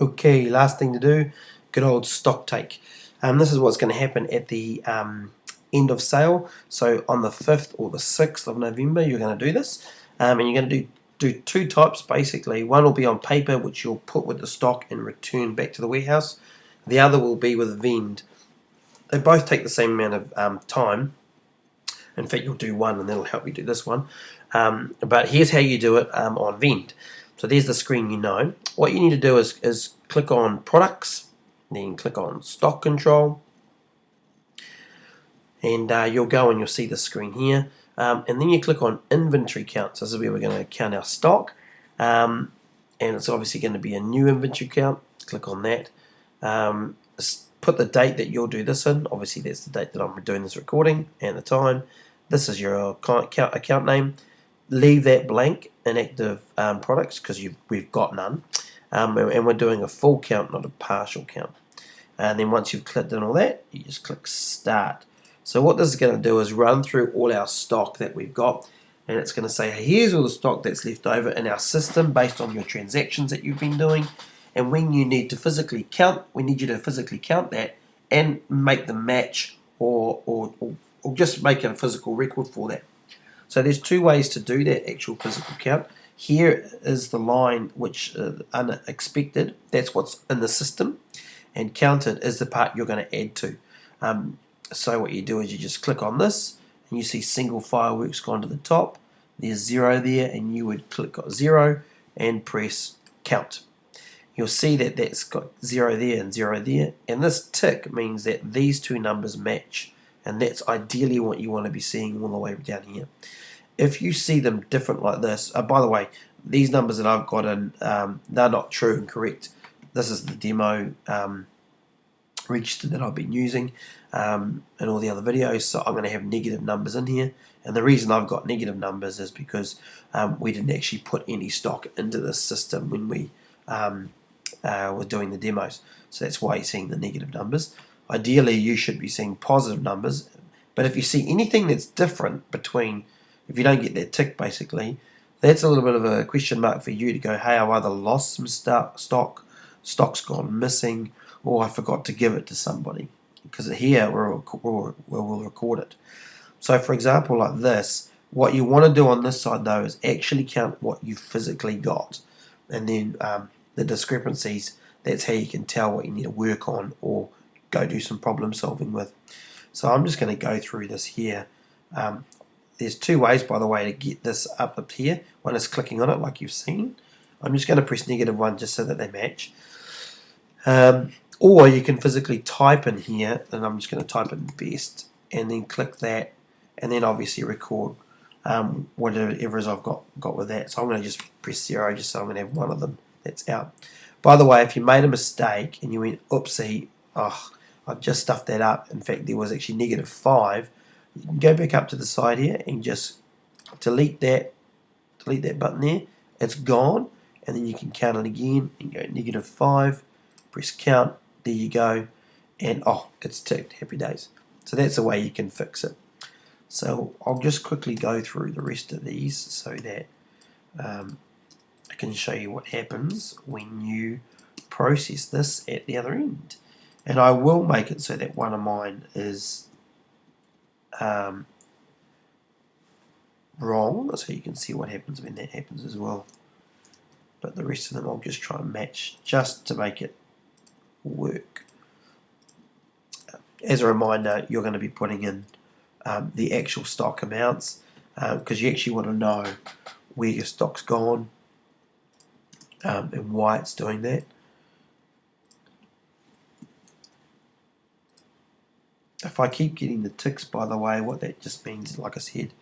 Okay, last thing to do, good old stock take. This is what's going to happen at the end of sale. So on the 5th or the 6th of November, you're going to do this. And you're going to do two types basically. One will be on paper, which you'll put with the stock and return back to the warehouse. The other will be with vend. They both take the same amount of time. In fact, you'll do one and that'll help you do this one. But here's how you do it on vend. So there's the screen you know. What you need to do is click on products, then click on stock control, and you'll go and you'll see the screen here. And then you click on inventory count. So this is where we're going to count our stock. And it's obviously going to be a new inventory count. Click on that. Put the date that you'll do this in. Obviously that's the date that I'm doing this recording and the time. This is your account name. Leave that blank, inactive products, because we've got none. And we're doing a full count, not a partial count. And then once you've clicked on all that, you just click start. So what this is going to do is run through all our stock that we've got, and it's going to say, here's all the stock that's left over in our system based on your transactions that you've been doing. And when you need to physically count, we need you to physically count that and make them match or just make a physical record for that. So there's two ways to do that actual physical count. Here is the line which unexpected, that's what's in the system, and counted is the part you're going to add to. So what you do is you just click on this and you see single fireworks gone to the top. There's 0 there, and you would click on 0 and press count. You'll see that that's got 0 there and 0 there, and this tick means that these two numbers match, and that's ideally what you want to be seeing all the way down here. If you see them different like this, by the way, these numbers that I've got in, they're not true and correct. This is the demo register that I've been using in all the other videos, so I'm going to have negative numbers in here. And the reason I've got negative numbers is because we didn't actually put any stock into this system when we were doing the demos. So that's why you're seeing the negative numbers. Ideally, you should be seeing positive numbers. But if you see anything that's different between, if you don't get that tick basically, that's a little bit of a question mark for you to go, hey, I've either lost some stock's gone missing, or I forgot to give it to somebody. Because here we'll record it. So for example, like this, what you want to do on this side though is actually count what you physically got. And then the discrepancies, that's how you can tell what you need to work on or go do some problem solving with. So I'm just going to go through this here. There's two ways, by the way, to get this up here. One is clicking on it like you've seen. I'm just going to press -1 just so that they match. Or you can physically type in here, and I'm just going to type in best and then click that, and then obviously record whatever I've got with that. So I'm going to just press 0 just so I'm going to have one of them that's out. By the way, if you made a mistake and you went, oopsie, I've just stuffed that up. In fact, there was actually -5. You can go back up to the side here and just delete that button there. It's gone, and then you can count it again and go -5. Press count. There you go, and it's ticked. Happy days. So that's the way you can fix it. So I'll just quickly go through the rest of these so that I can show you what happens when you process this at the other end. And I will make it so that one of mine is wrong, so you can see what happens when that happens as well. But the rest of them I'll just try and match just to make it work. As a reminder, you're going to be putting in the actual stock amounts because you actually want to know where your stock's gone and why it's doing that. If I keep getting the ticks, by the way, what that just means, like I said,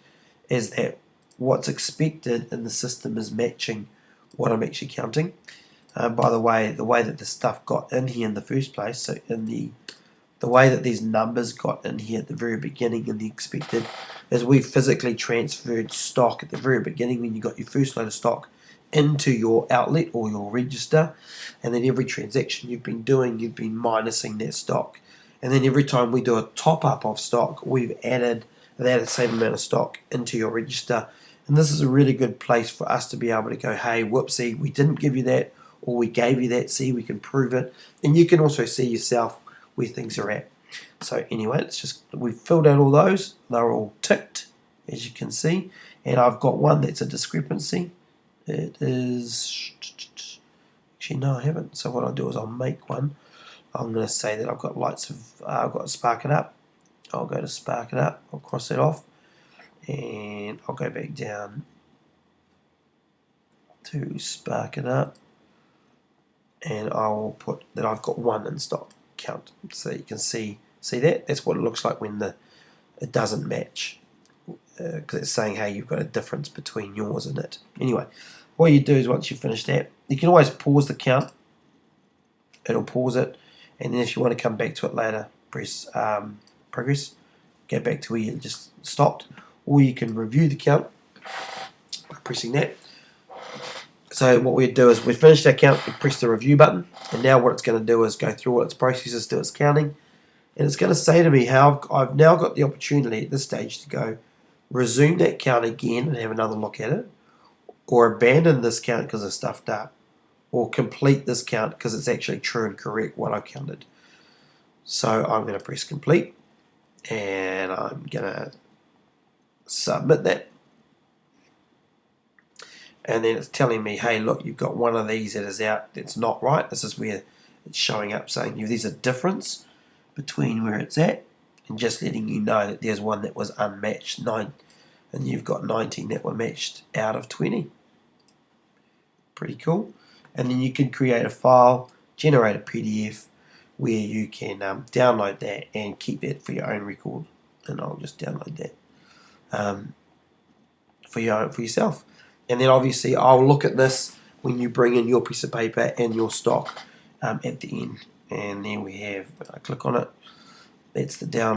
is that what's expected in the system is matching what I'm actually counting. By the way that the stuff got in here in the first place, so in the way that these numbers got in here at the very beginning in the expected, is we physically transferred stock at the very beginning when you got your first load of stock into your outlet or your register, and then every transaction you've been doing, you've been minusing that stock. And then every time we do a top up of stock, we've added that same amount of stock into your register. And this is a really good place for us to be able to go, hey, whoopsie, we didn't give you that, or we gave you that, see, we can prove it, and you can also see yourself where things are at. So anyway, we've filled out all those, they're all ticked, as you can see, and I've got one that's a discrepancy. It is, actually no I haven't, so what I'll do is I'll make one. I'm going to say that I've got I've got Spark It Up. I'll go to Spark It Up, I'll cross that off, and I'll go back down to Spark It Up, and I'll put that I've got one in stock count, so you can see that's what it looks like when it doesn't match, because it's saying, hey, you've got a difference between yours and it. Anyway, what you do is once you finish that, you can always pause the count. It'll pause it, and then if you want to come back to it later, press progress, go back to where you just stopped, or you can review the count by pressing that. So what we do is we finish that count, we press the review button, and now what it's going to do is go through all its processes, do its counting, and it's going to say to me how I've now got the opportunity at this stage to go resume that count again and have another look at it, or abandon this count because it's stuffed up, or complete this count because it's actually true and correct what I counted. So I'm going to press complete, and I'm going to submit that. And then it's telling me, hey, look, you've got one of these that is out, that's not right. This is where it's showing up saying there's a difference between where it's at, and just letting you know that there's one that was unmatched, 9, and you've got 19 that were matched out of 20. Pretty cool. And then you can create a file, generate a PDF, where you can download that and keep that for your own record. And I'll just download that for yourself. And then obviously I'll look at this when you bring in your piece of paper and your stock at the end. And then we have, when I click on it, that's the download.